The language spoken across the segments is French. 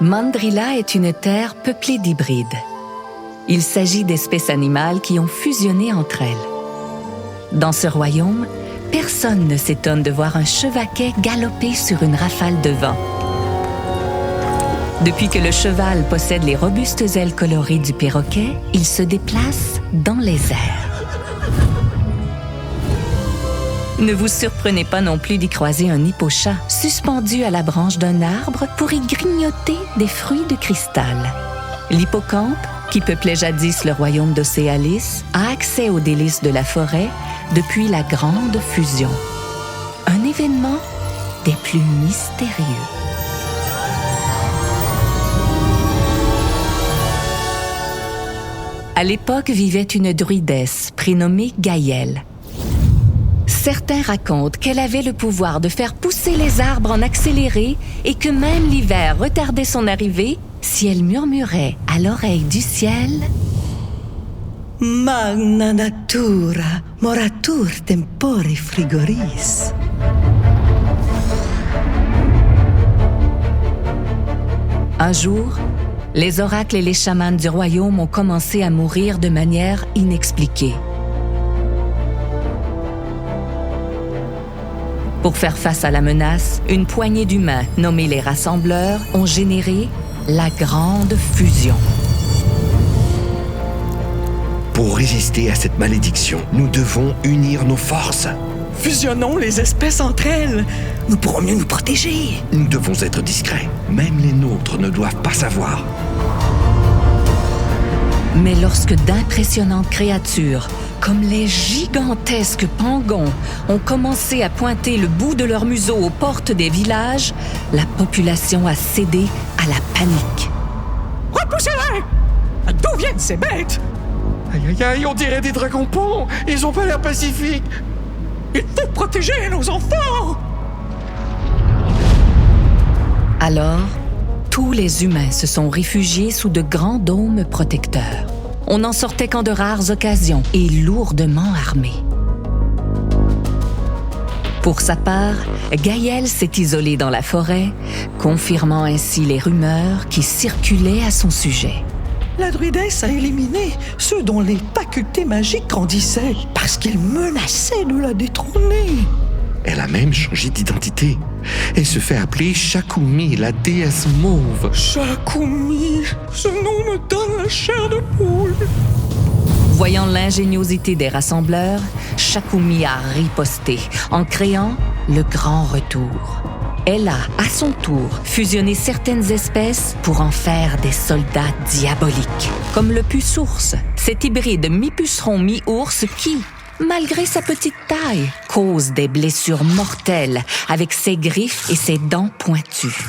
Mandrilla est une terre peuplée d'hybrides. Il s'agit d'espèces animales qui ont fusionné entre elles. Dans ce royaume, personne ne s'étonne de voir un chevaquet galoper sur une rafale de vent. Depuis que le cheval possède les robustes ailes colorées du perroquet, il se déplace dans les airs. Ne vous surprenez pas non plus d'y croiser un hippochat suspendu à la branche d'un arbre pour y grignoter des fruits de cristal. L'hippocampe, qui peuplait jadis le royaume d'Océalis, a accès aux délices de la forêt depuis la Grande Fusion. Un événement des plus mystérieux. À l'époque vivait une druidesse prénommée Gaïel. Certains racontent qu'elle avait le pouvoir de faire pousser les arbres en accéléré et que même l'hiver retardait son arrivée si elle murmurait à l'oreille du ciel « Magna natura moratur tempore frigoris ». Un jour, les oracles et les chamans du royaume ont commencé à mourir de manière inexpliquée. Pour faire face à la menace, une poignée d'humains, nommés les Rassembleurs, ont généré la Grande Fusion. Pour résister à cette malédiction, nous devons unir nos forces. Fusionnons les espèces entre elles. Nous pourrons mieux nous protéger. Nous devons être discrets. Même les nôtres ne doivent pas savoir. Mais lorsque d'impressionnantes créatures, comme les gigantesques pangons, ont commencé à pointer le bout de leur museau aux portes des villages, la population a cédé à la panique. Repoussez-les! D'où viennent ces bêtes? Aïe aïe aïe, on dirait des dragons ponts. Ils ont pas l'air pacifiques. Il faut protéger nos enfants! Alors, tous les humains se sont réfugiés sous de grands dômes protecteurs. On n'en sortait qu'en de rares occasions et lourdement armés. Pour sa part, Gaïel s'est isolée dans la forêt, confirmant ainsi les rumeurs qui circulaient à son sujet. La druidesse a éliminé ceux dont les facultés magiques grandissaient parce qu'ils menaçaient de la détrôner. Elle a même changé d'identité. Elle se fait appeler Shakumi, la déesse mauve. Shakumi, ce nom me donne la chair de poule. Voyant l'ingéniosité des rassembleurs, Shakumi a riposté en créant le Grand Retour. Elle a, à son tour, fusionné certaines espèces pour en faire des soldats diaboliques, comme le puce-ours, cet hybride mi-puceron, mi-ours qui, malgré sa petite taille, cause des blessures mortelles avec ses griffes et ses dents pointues.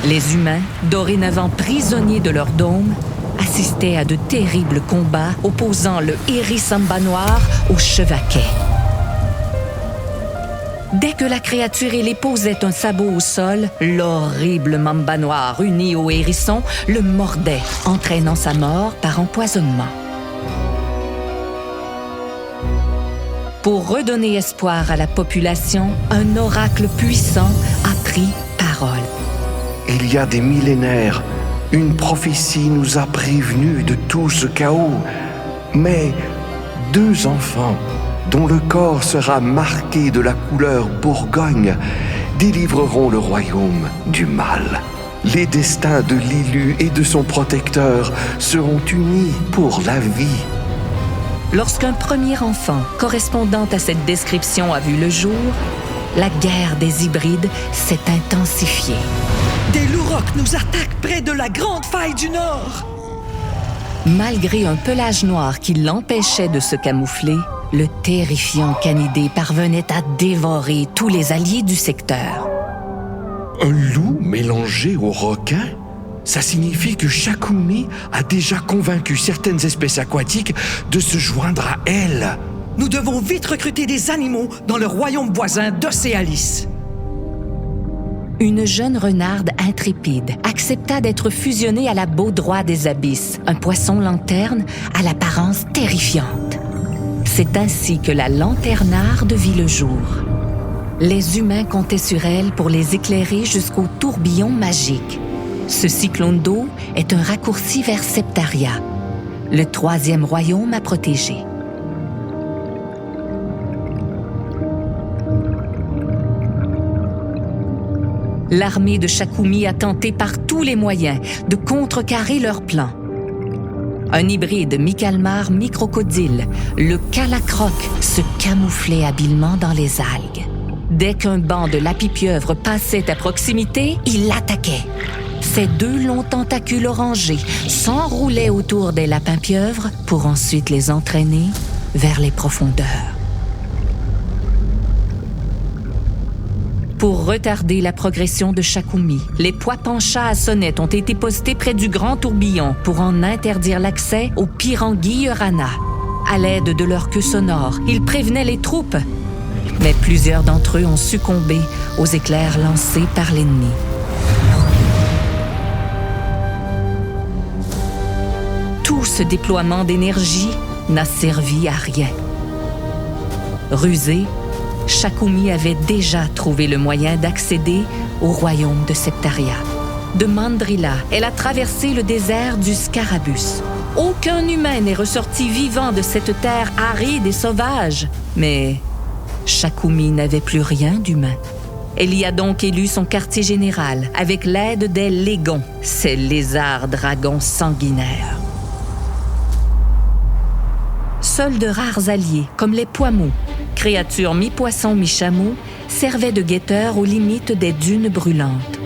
Les humains, dorénavant prisonniers de leur dôme, assistaient à de terribles combats opposant le Hérissamba noir au chevaquet. Dès que la créature ailée posait un sabot au sol, l'horrible mamba noir uni au hérisson le mordait, entraînant sa mort par empoisonnement. Pour redonner espoir à la population, un oracle puissant a pris parole. Il y a des millénaires, une prophétie nous a prévenus de tout ce chaos. Mais 2 enfants, dont le corps sera marqué de la couleur Bourgogne, délivreront le royaume du mal. Les destins de Lilu et de son protecteur seront unis pour la vie. Lorsqu'un premier enfant correspondant à cette description a vu le jour, la guerre des hybrides s'est intensifiée. Des lourocs nous attaquent près de la grande faille du Nord. Malgré un pelage noir qui l'empêchait de se camoufler, le terrifiant canidé parvenait à dévorer tous les alliés du secteur. Un loup mélangé au requin? Ça signifie que Shakumi a déjà convaincu certaines espèces aquatiques de se joindre à elle. Nous devons vite recruter des animaux dans le royaume voisin d'Océalis. Une jeune renarde intrépide accepta d'être fusionnée à la baudroie des abysses, un poisson lanterne à l'apparence terrifiante. C'est ainsi que la lanternarde vit le jour. Les humains comptaient sur elle pour les éclairer jusqu'au tourbillon magique. Ce cyclone d'eau est un raccourci vers Septaria, le 3e royaume à protéger. L'armée de Shakumi a tenté par tous les moyens de contrecarrer leur plan. Un hybride mi-calmar-mi-crocodile, le calacroc, se camouflait habilement dans les algues. Dès qu'un banc de lapis-pieuvres passait à proximité, il l'attaquait. Ses 2 longs tentacules orangés s'enroulaient autour des lapins-pieuvres pour ensuite les entraîner vers les profondeurs. Pour retarder la progression de Shakumi, les poids-panchas à sonnettes ont été postés près du grand tourbillon pour en interdire l'accès aux Pirangi Urana. À l'aide de leurs queues sonores, ils prévenaient les troupes. Mais plusieurs d'entre eux ont succombé aux éclairs lancés par l'ennemi. Tout ce déploiement d'énergie n'a servi à rien. Rusée, Shakumi avait déjà trouvé le moyen d'accéder au royaume de Septaria. De Mandrilla, elle a traversé le désert du Scarabus. Aucun humain n'est ressorti vivant de cette terre aride et sauvage. Mais Shakumi n'avait plus rien d'humain. Elle y a donc élu son quartier général avec l'aide des légons, ces lézards-dragons sanguinaires. Seuls de rares alliés, comme les poimeaux, créatures mi-poisson, mi-chameau, servaient de guetteurs aux limites des dunes brûlantes.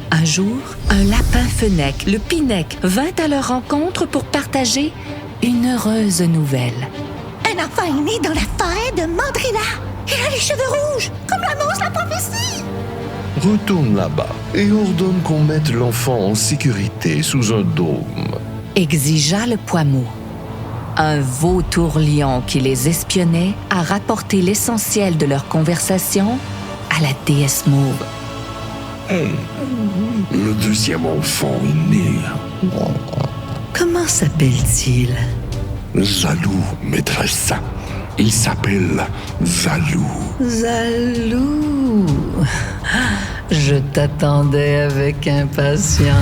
Un jour, un lapin-fenec, le Pinec, vint à leur rencontre pour partager une heureuse nouvelle. Un enfant est né dans la forêt de Mandrilla. Il a les cheveux rouges, comme l'annonce la prophétie. Retourne là-bas et ordonne qu'on mette l'enfant en sécurité sous un dôme. Exigea le poimeau. Un vautour-lion qui les espionnait a rapporté l'essentiel de leur conversation à la déesse mauve. Le 2e enfant est né. Comment s'appelle-t-il? Zalou, maîtresse. Il s'appelle Zalou. Zalou. Je t'attendais avec impatience.